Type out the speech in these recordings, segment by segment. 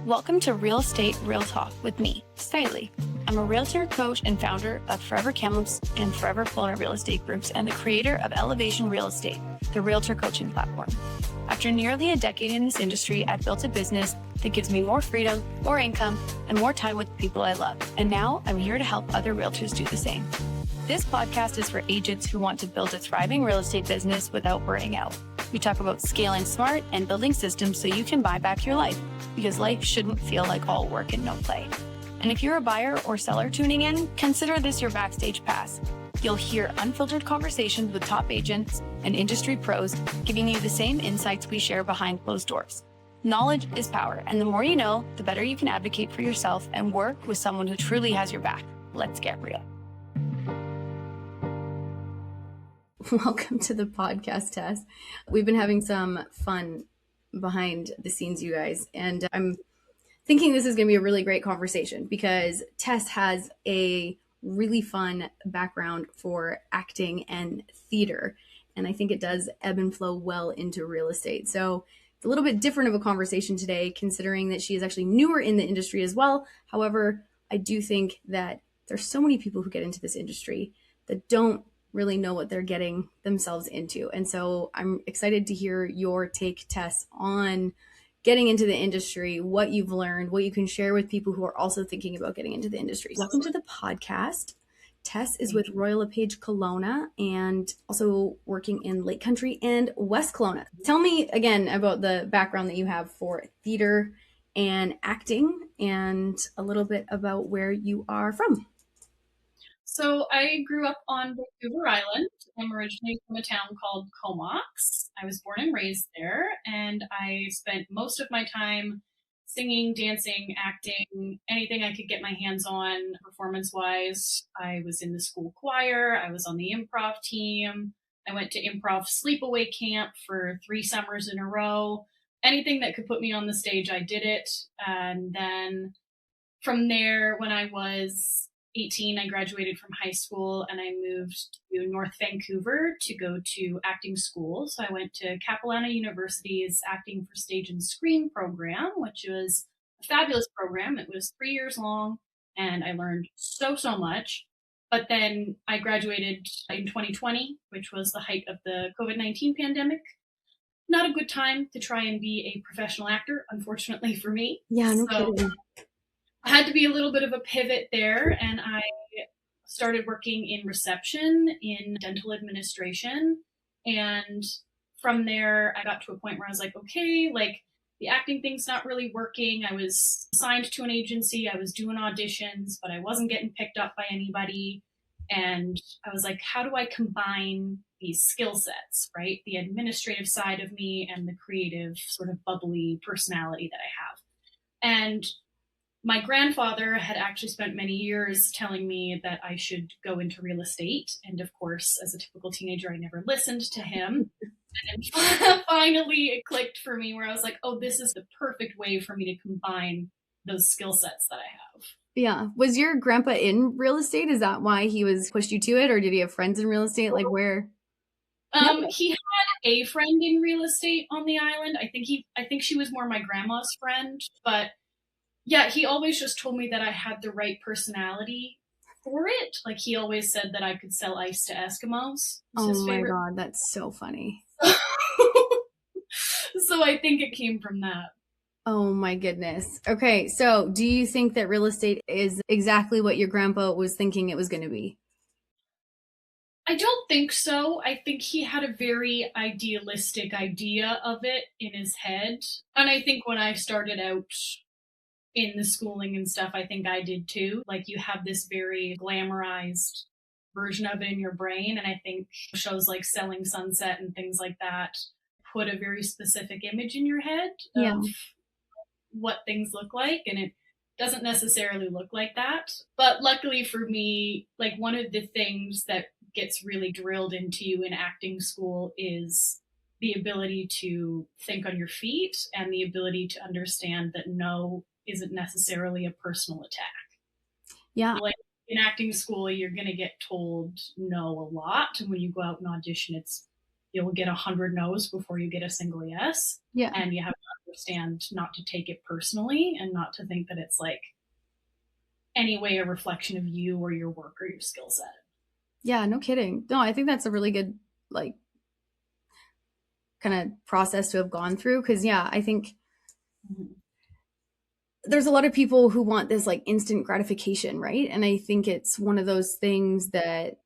Welcome to Real Estate Real Talk with me, Skyleigh. I'm a realtor, coach, and founder of Forever Kamloops and Forever Kelowna Real Estate Groups and the creator of Elevation Real Estate, the realtor coaching platform. After nearly a decade in this industry, I've built a business that gives me more freedom, more income, and more time with the people I love. And now I'm here to help other realtors do the same. This podcast is for agents who want to build a thriving real estate business without burning out. We talk about scaling smart and building systems so you can buy back your life, because life shouldn't feel like all work and no play. And if you're a buyer or seller tuning in, consider this your backstage pass. You'll hear unfiltered conversations with top agents and industry pros, giving you the same insights we share behind closed doors. Knowledge is power, and the more you know, the better you can advocate for yourself and work with someone who truly has your back. Let's get real. Welcome to the podcast, Tess. We've been having some fun behind the scenes, you guys, and I'm thinking this is going to be a really great conversation because Tess has a really fun background for acting and theater, and I think it does ebb and flow well into real estate. So it's a little bit different of a conversation today, considering that she is actually newer in the industry as well. However, I do think that there's so many people who get into this industry that don't really know what they're getting themselves into. And so I'm excited to hear your take, Tess, on getting into the industry, what you've learned, what you can share with people who are also thinking about getting into the industry. Welcome to the podcast. Tess is with Royal LePage Kelowna and also working in Lake Country and West Kelowna. Tell me again about the background that you have for theater and acting and a little bit about where you are from. So I grew up on Vancouver Island. I'm originally from a town called Comox. I was born and raised there, and I spent most of my time singing, dancing, acting, anything I could get my hands on performance-wise. I was in the school choir. I was on the improv team. I went to improv sleepaway camp for 3 summers in a row. Anything that could put me on the stage, I did it. And then from there, when I was 18, I graduated from high school and I moved to North Vancouver to go to acting school. So I went to Capilano University's Acting for Stage and Screen program, which was a fabulous program. It was 3 years long and I learned so much. But then I graduated in 2020, which was the height of the COVID-19 pandemic. Not a good time to try and be a professional actor, unfortunately for me. Yeah, no kidding. I had to be a little bit of a pivot there, and I started working in reception in dental administration. And from there, I got to a point where I was like, okay, like the acting thing's not really working. I was signed to an agency. I was doing auditions, but I wasn't getting picked up by anybody. And I was like, how do I combine these skill sets, right? The administrative side of me and the creative sort of bubbly personality that I have. And my grandfather had actually spent many years telling me that I should go into real estate. And of course, as a typical teenager, I never listened to him. And finally, it clicked for me where I was like, oh, this is the perfect way for me to combine those skill sets that I have. Yeah. Was your grandpa in real estate? Is that why he was pushed you to it? Or did he have friends in real estate? Like where? He had a friend in real estate on the island. I think she was more my grandma's friend, but yeah, he always just told me that I had the right personality for it. Like he always said that I could sell ice to Eskimos. Oh my God, that's so funny. So I think it came from that. Oh my goodness. Okay, so do you think that real estate is exactly what your grandpa was thinking it was going to be? I don't think so. I think he had a very idealistic idea of it in his head. And I think when I started out in the schooling and stuff, I think I did too. Like you have this very glamorized version of it in your brain. And I think shows like Selling Sunset and things like that put a very specific image in your head of what things look like. And it doesn't necessarily look like that. But luckily for me, like one of the things that gets really drilled into you in acting school is the ability to think on your feet and the ability to understand that no isn't necessarily a personal attack. Yeah. Like in acting school, you're going to get told no a lot. And when you go out and audition, it's you'll get 100 no's before you get a single yes. Yeah. And you have to understand not to take it personally and not to think that it's like any way a reflection of you or your work or your skill set. Yeah, no kidding. No, I think that's a really good, like, kind of process to have gone through. Cause yeah, I think there's a lot of people who want this like instant gratification, right? And I think it's one of those things that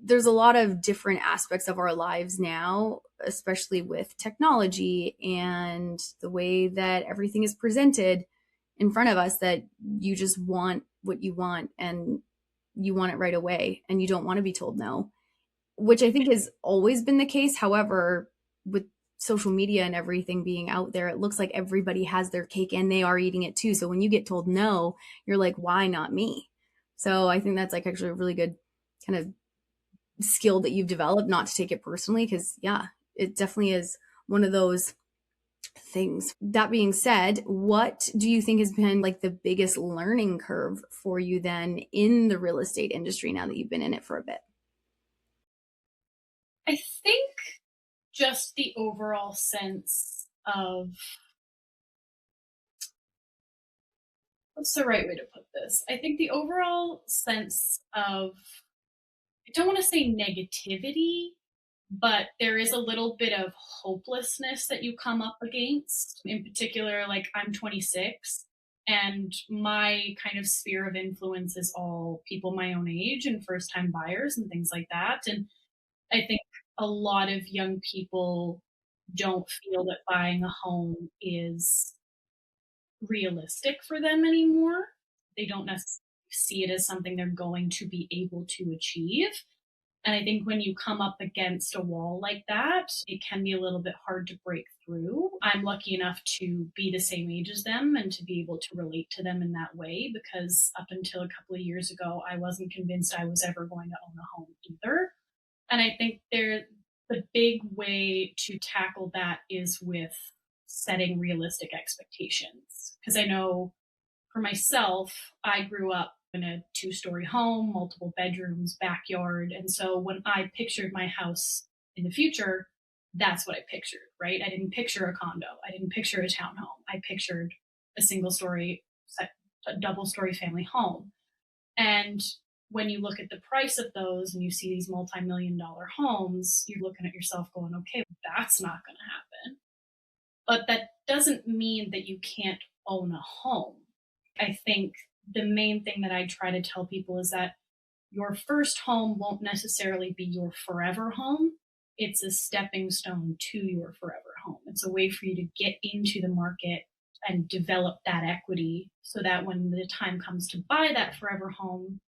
there's a lot of different aspects of our lives now, especially with technology and the way that everything is presented in front of us, that you just want what you want and you want it right away and you don't want to be told no, which I think has always been the case. However, with social media and everything being out there, it looks like everybody has their cake and they are eating it too. So when you get told no, you're like, why not me? So I think that's like actually a really good kind of skill that you've developed, not to take it personally, because yeah, it definitely is one of those things. That being said, what do you think has been like the biggest learning curve for you then in the real estate industry now that you've been in it for a bit? I think just the overall sense of, what's the right way to put this? I think the overall sense of, I don't want to say negativity, but there is a little bit of hopelessness that you come up against. In particular, like I'm 26 and my kind of sphere of influence is all people my own age and first time buyers and things like that. And I think a lot of young people don't feel that buying a home is realistic for them anymore. They don't necessarily see it as something they're going to be able to achieve. And I think when you come up against a wall like that, it can be a little bit hard to break through. I'm lucky enough to be the same age as them and to be able to relate to them in that way, because up until a couple of years ago, I wasn't convinced I was ever going to own a home either. And I think the big way to tackle that is with setting realistic expectations. Because I know for myself, I grew up in a 2-story home, multiple bedrooms, backyard. And so when I pictured my house in the future, that's what I pictured, right? I didn't picture a condo. I didn't picture a townhome. I pictured a single story, a double story family home. And when you look at the price of those and you see these multi-million-dollar homes, you're looking at yourself going, okay, that's not going to happen. But that doesn't mean that you can't own a home. I think the main thing that I try to tell people is that your first home won't necessarily be your forever home. It's a stepping stone to your forever home. It's a way for you to get into the market and develop that equity so that when the time comes to buy that forever home,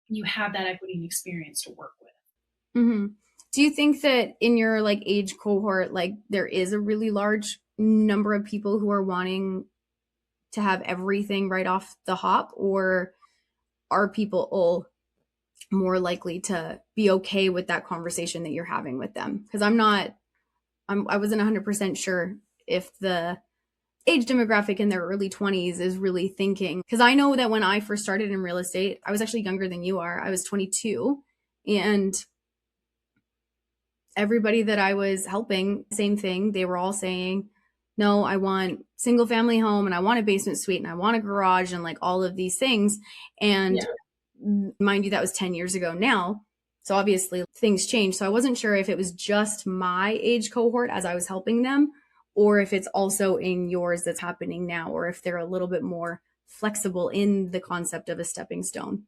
you have that equity and experience to work with. Mm-hmm. Do you think that in your like age cohort, like there is a really large number of people who are wanting to have everything right off the hop, or are people all more likely to be okay with that conversation that you're having with them? Because I wasn't 100% sure if the age demographic in their early 20s is really thinking, because I know that when I first started in real estate, I was actually younger than you are. I was 22, and everybody that I was helping, same thing. They were all saying, no, I want single family home and I want a basement suite and I want a garage and like all of these things. And mind you, that was 10 years ago now. So obviously things changed. So I wasn't sure if it was just my age cohort as I was helping them, or if it's also in yours that's happening now, or if they're a little bit more flexible in the concept of a stepping stone.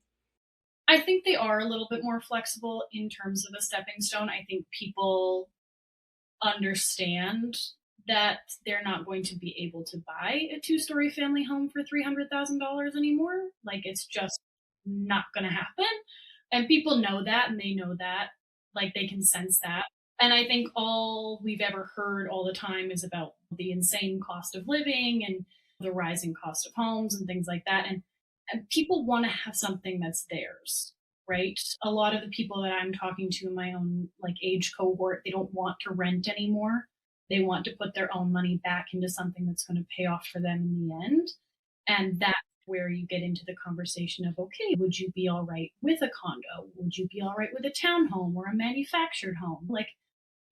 I think they are a little bit more flexible in terms of a stepping stone. I think people understand that they're not going to be able to buy a 2-story family home for $300,000 anymore. Like it's just not going to happen. And people know that and they know that. Like they can sense that. And I think all we've ever heard all the time is about the insane cost of living and the rising cost of homes and things like that. And people want to have something that's theirs, right? A lot of the people that I'm talking to in my own like age cohort, they don't want to rent anymore. They want to put their own money back into something that's going to pay off for them in the end. And that's where you get into the conversation of, okay, would you be all right with a condo? Would you be all right with a townhome or a manufactured home? Like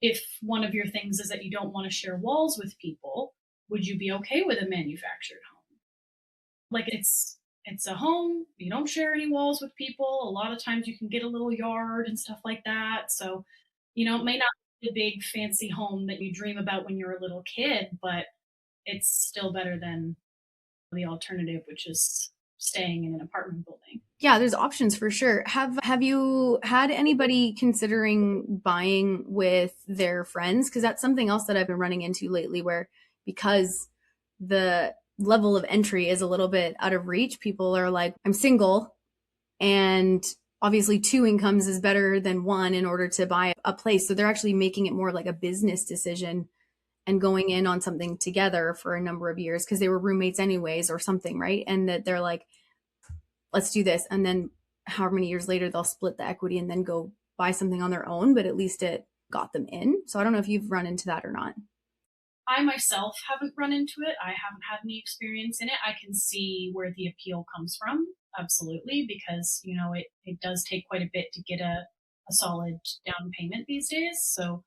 if one of your things is that you don't want to share walls with people, would you be okay with a manufactured home? Like it's a home, you don't share any walls with people. A lot of times you can get a little yard and stuff like that. So, it may not be the big fancy home that you dream about when you're a little kid, but it's still better than the alternative, which is staying in an apartment building. Yeah, there's options for sure. Have you had anybody considering buying with their friends? Because that's something else that I've been running into lately, where because the level of entry is a little bit out of reach, people are like, I'm single, and obviously 2 incomes is better than 1 in order to buy a place. So they're actually making it more like a business decision and going in on something together for a number of years because they were roommates anyways or something, right? And that they're like, let's do this. And then however many years later, they'll split the equity and then go buy something on their own, but at least it got them in. So I don't know if you've run into that or not. I myself haven't run into it. I haven't had any experience in it. I can see where the appeal comes from. Absolutely. Because, it does take quite a bit to get a solid down payment these days. So,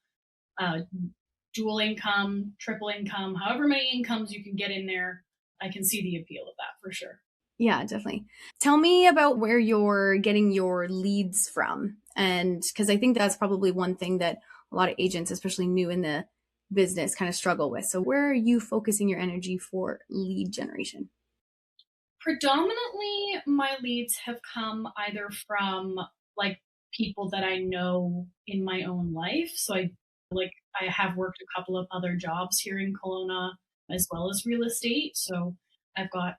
dual income, triple income, however many incomes you can get in there, I can see the appeal of that for sure. Yeah, definitely. Tell me about where you're getting your leads from. And because I think that's probably one thing that a lot of agents, especially new in the business, kind of struggle with. So where are you focusing your energy for lead generation? Predominantly, my leads have come either from like people that I know in my own life. So I have worked a couple of other jobs here in Kelowna as well as real estate. So I've got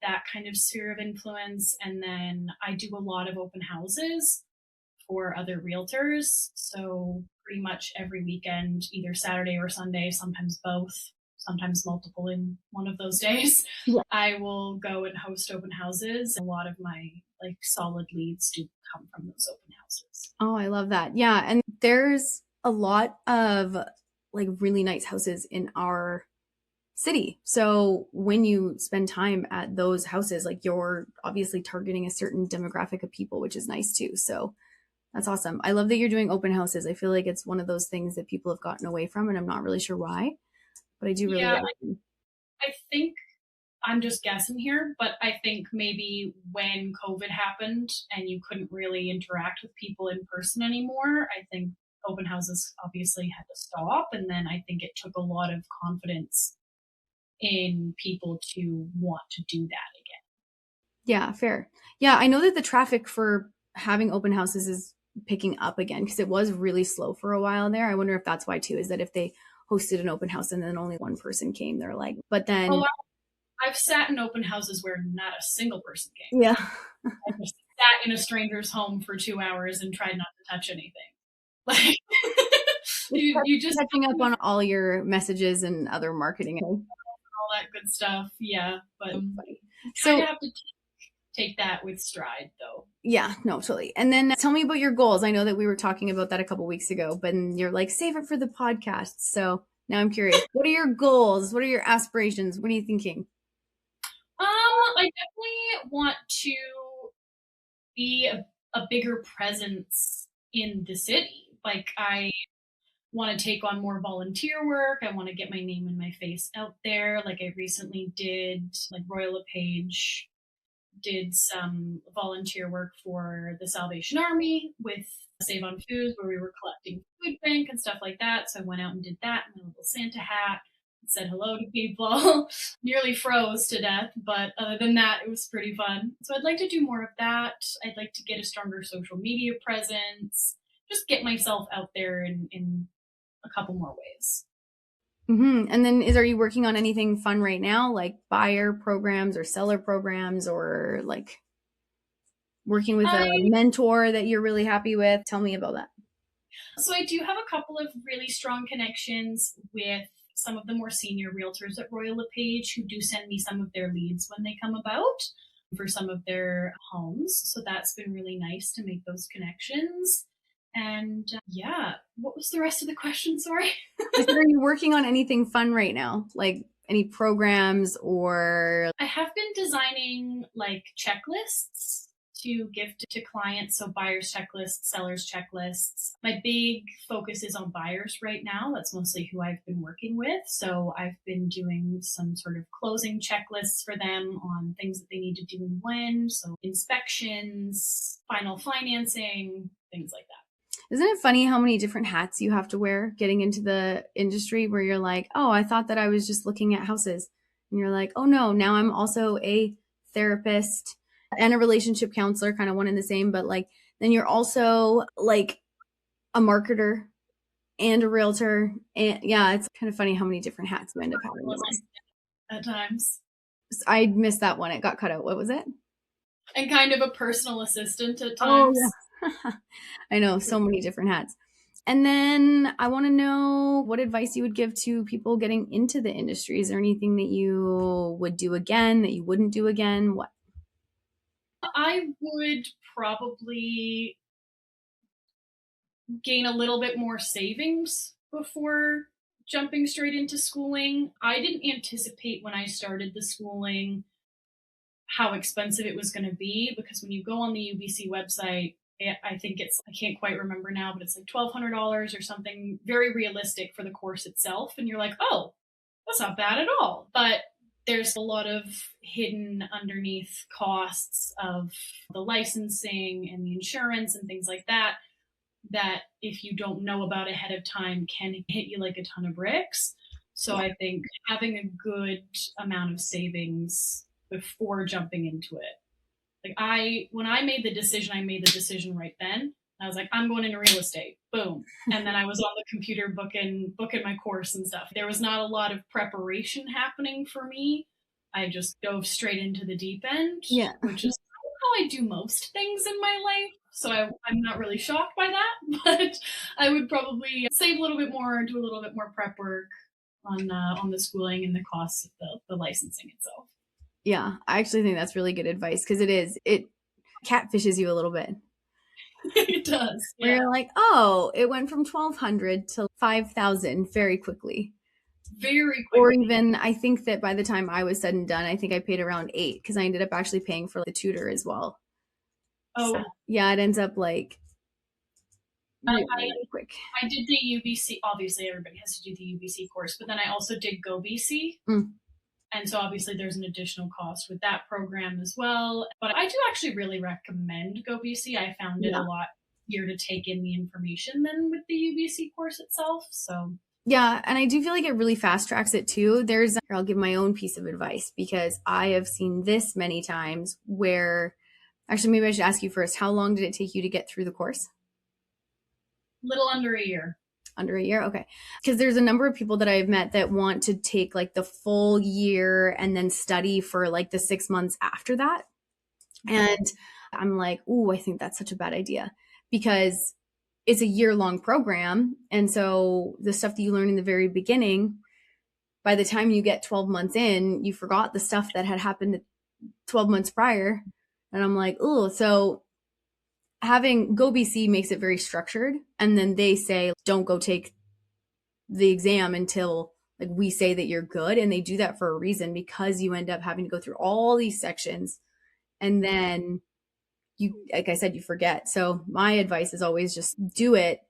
that kind of sphere of influence. And then I do a lot of open houses for other realtors. So pretty much every weekend, either Saturday or Sunday, sometimes both, sometimes multiple in one of those days, Yeah. I will go and host open houses. A lot of my solid leads do come from those open houses. Oh, I love that. Yeah. And there's a lot of really nice houses in our city. So when you spend time at those houses, you're obviously targeting a certain demographic of people, which is nice too. So that's awesome. I love that you're doing open houses. I feel like it's one of those things that people have gotten away from, and I'm not really sure why, but I do really like them. I think I'm just guessing here, but I think maybe when COVID happened and you couldn't really interact with people in person anymore, I think open houses obviously had to stop. And then I think it took a lot of confidence in people to want to do that again. Yeah, fair. Yeah, I know that the traffic for having open houses is picking up again because it was really slow for a while there. I wonder if that's why too, is that if they hosted an open house and then only one person came, they're like, but then. Oh, I've sat in open houses where not a single person came. Yeah. I just sat in a stranger's home for 2 hours and tried not to touch anything. Like you just catching up on all your messages and other marketing. All that good stuff. Yeah. But so I have to take that with stride though. Yeah, no, totally. And then tell me about your goals. I know that we were talking about that a couple weeks ago, but you're like, save it for the podcast. So now I'm curious, what are your goals? What are your aspirations? What are you thinking? I definitely want to be a bigger presence in the city. I want to take on more volunteer work. I want to get my name and my face out there. I recently did Royal LePage did some volunteer work for the Salvation Army with Save on Foods, where we were collecting food bank and stuff like that. So I went out and did that in my little Santa hat, said hello to people, nearly froze to death. But other than that, it was pretty fun. So I'd like to do more of that. I'd like to get a stronger social media presence, just get myself out there in a couple more ways. Mm-hmm. And then are you working on anything fun right now, like buyer programs or seller programs, or working with a mentor that you're really happy with? Tell me about that. So I do have a couple of really strong connections with some of the more senior realtors at Royal LePage who do send me some of their leads when they come about for some of their homes. So that's been really nice to make those connections. And what was the rest of the question? Sorry. Are you working on anything fun right now? Like any programs or? I have been designing checklists to give to clients. So buyers checklists, sellers checklists. My big focus is on buyers right now. That's mostly who I've been working with. So I've been doing some sort of closing checklists for them on things that they need to do and when. So inspections, final financing, things like that. Isn't it funny how many different hats you have to wear getting into the industry, where you're like, oh, I thought that I was just looking at houses. And you're like, oh no, now I'm also a therapist and a relationship counselor, kind of one and the same. But like, then you're also like a marketer and a realtor. And yeah, it's kind of funny how many different hats you end up having. At times. I missed that one. It got cut out. What was it? And kind of a personal assistant at times. Oh, yeah. I know, so many different hats. And then I want to know what advice you would give to people getting into the industry. Is there anything that you would do again, that you wouldn't do again? What? I would probably gain a little bit more savings before jumping straight into schooling. I didn't anticipate when I started the schooling how expensive it was going to be, because when you go on the UBC website, I think I can't quite remember now, but it's like $1,200 or something, very realistic for the course itself. And you're like, oh, that's not bad at all. But there's a lot of hidden underneath costs of the licensing and the insurance and things like that, that if you don't know about ahead of time can hit you like a ton of bricks. So I think having a good amount of savings before jumping into it. Like when I made the decision right then. I was like, I'm going into real estate. Boom. And then I was on the computer booking my course and stuff. There was not a lot of preparation happening for me. I just dove straight into the deep end, which is how I do most things in my life. So I'm not really shocked by that, but I would probably save a little bit more, do a little bit more prep work on the schooling and the costs of the licensing itself. Yeah, I actually think that's really good advice, because it catfishes you a little bit. It does. Yeah. Where you're like, oh, it went from 1,200 to 5,000 very quickly. Very quickly. Or even, I think that by the time I was said and done, I think I paid around 8, because I ended up actually paying for the tutor as well. Oh. So, yeah, it ends up like really quick. I did the UBC. Obviously, everybody has to do the UBC course, but then I also did Go BC. And so obviously there's an additional cost with that program as well. But I do actually really recommend Go BC. I found it a lot easier to take in the information than with the UBC course itself. So yeah, and I do feel like it really fast tracks it too. I'll give my own piece of advice, because I have seen this many times where, actually maybe I should ask you first, how long did it take you to get through the course? Little under a year. Under a year? Okay. Because there's a number of people that I've met that want to take like the full year and then study for like the 6 months after that. And I'm like, ooh, I think that's such a bad idea, because it's a year-long program. And so the stuff that you learn in the very beginning, by the time you get 12 months in, you forgot the stuff that had happened 12 months prior. And I'm like, ooh, so having Go BC makes it very structured. And then they say, don't go take the exam until like we say that you're good. And they do that for a reason, because you end up having to go through all these sections. And then you, like I said, you forget. So my advice is always just do it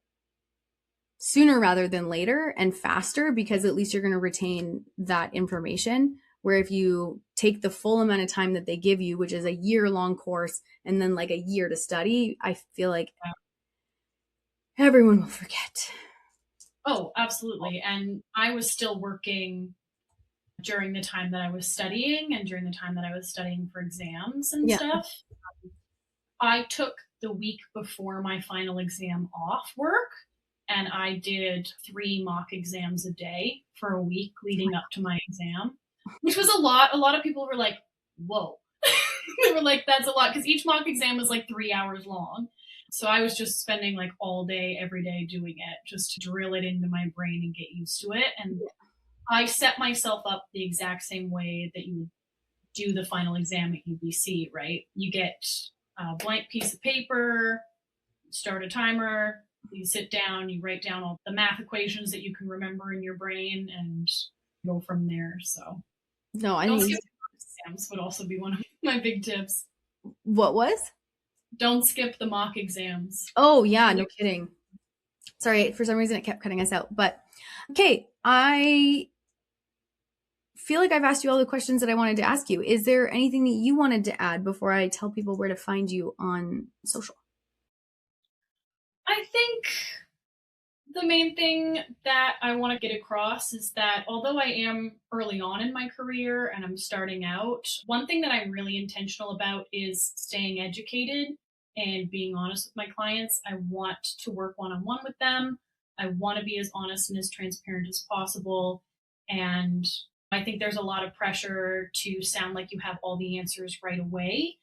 sooner rather than later and faster, because at least you're going to retain that information. Where if you take the full amount of time that they give you, which is a year-long course, and then like a year to study, I feel like everyone will forget. Oh, absolutely. And I was still working during the time that I was studying and during the time that I was studying for exams and stuff. I took the week before my final exam off work, and I did 3 mock exams a day for a week leading up to my exam. Which was a lot. A lot of people were like, whoa. They were like, that's a lot, because each mock exam was like 3 hours long. So I was just spending like all day, every day doing it, just to drill it into my brain and get used to it. And I set myself up the exact same way that you would do the final exam at UBC, right? You get a blank piece of paper, start a timer, you sit down, you write down all the math equations that you can remember in your brain, and go from there. So no, I think exams would also be one of my big tips. What was? don't skip the mock exams. Oh yeah, no kidding. Sorry, for some reason it kept cutting us out. But okay, I feel like I've asked you all the questions that I wanted to ask you. Is there anything that you wanted to add before I tell people where to find you on social? I think the main thing that I want to get across is that although I am early on in my career and I'm starting out, one thing that I'm really intentional about is staying educated and being honest with my clients. I want to work one-on-one with them. I want to be as honest and as transparent as possible. And I think there's a lot of pressure to sound like you have all the answers right away.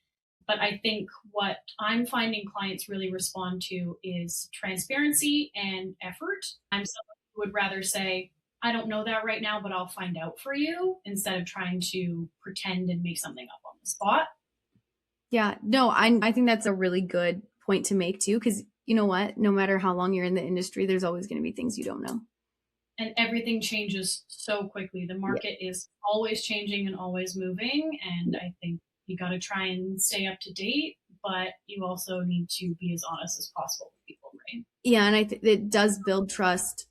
But I think what I'm finding clients really respond to is transparency and effort. I'm someone who would rather say, I don't know that right now, but I'll find out for you, instead of trying to pretend and make something up on the spot. Yeah, no, I think that's a really good point to make too, because you know what? No matter how long you're in the industry, there's always going to be things you don't know. And everything changes so quickly. The market is always changing and always moving. And I think you got to try and stay up to date, but you also need to be as honest as possible with people, right? Yeah, and I think it does build trust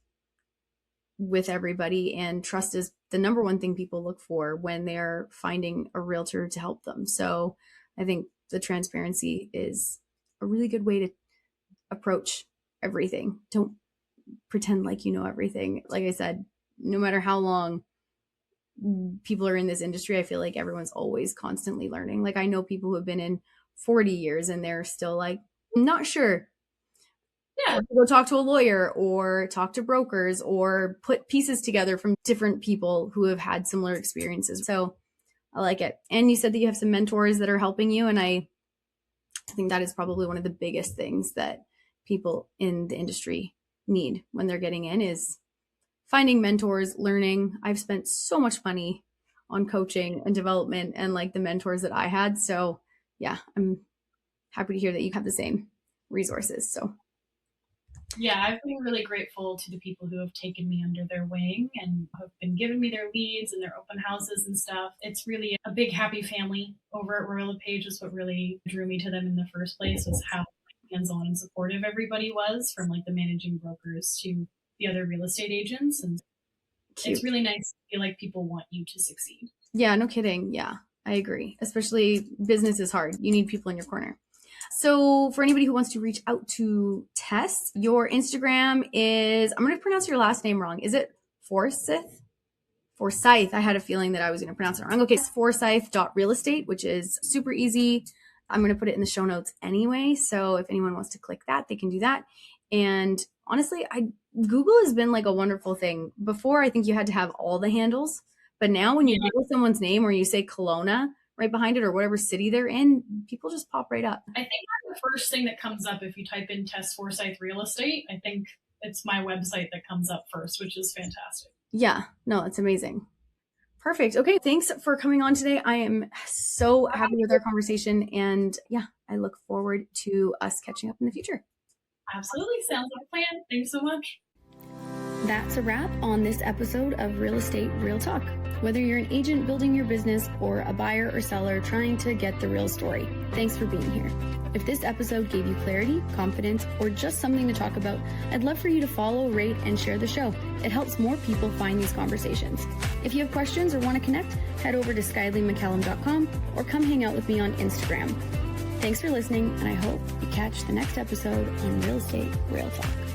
with everybody, and trust is the number one thing people look for when they're finding a realtor to help them. So I think the transparency is a really good way to approach everything. Don't pretend like you know everything. Like I said, no matter how long people are in this industry, I feel like everyone's always constantly learning. Like I know people who have been in 40 years and they're still like, not sure. Yeah. Go talk to a lawyer or talk to brokers or put pieces together from different people who have had similar experiences. So I like it. And you said that you have some mentors that are helping you. And I think that is probably one of the biggest things that people in the industry need when they're getting in, is finding mentors, learning. I've spent so much money on coaching and development and like the mentors that I had. So yeah, I'm happy to hear that you have the same resources. So yeah, I've been really grateful to the people who have taken me under their wing and have been giving me their leads and their open houses and stuff. It's really a big happy family over at Royal LePage. Is what really drew me to them in the first place, was how hands-on and supportive everybody was, from like the managing brokers to the other real estate agents. And cute. It's really nice to feel like people want you to succeed. Yeah, no kidding. Yeah, I agree. Especially business is hard. You need people in your corner. So for anybody who wants to reach out to Tess, your Instagram is, I'm going to pronounce your last name wrong. Is it Forsyth? Forsyth. I had a feeling that I was going to pronounce it wrong. Okay, it's forsyth.realestate, which is super easy. I'm going to put it in the show notes anyway. So if anyone wants to click that, they can do that. And honestly, Google has been like a wonderful thing. Before, I think you had to have all the handles. But now when you Google someone's name or you say Kelowna right behind it or whatever city they're in, people just pop right up. I think that's the first thing that comes up if you type in Tess Forsyth Real Estate. I think it's my website that comes up first, which is fantastic. Yeah, no, it's amazing. Perfect. Okay, thanks for coming on today. I am so happy with our conversation. And yeah, I look forward to us catching up in the future. Absolutely. Sounds like a plan. Thanks so much. That's a wrap on this episode of Real Estate Real Talk. Whether you're an agent building your business or a buyer or seller trying to get the real story, thanks for being here. If this episode gave you clarity, confidence, or just something to talk about, I'd love for you to follow, rate, and share the show. It helps more people find these conversations. If you have questions or want to connect, head over to SkyleighMcCallum.com or come hang out with me on Instagram. Thanks for listening, and I hope you catch the next episode on Real Estate Real Talk.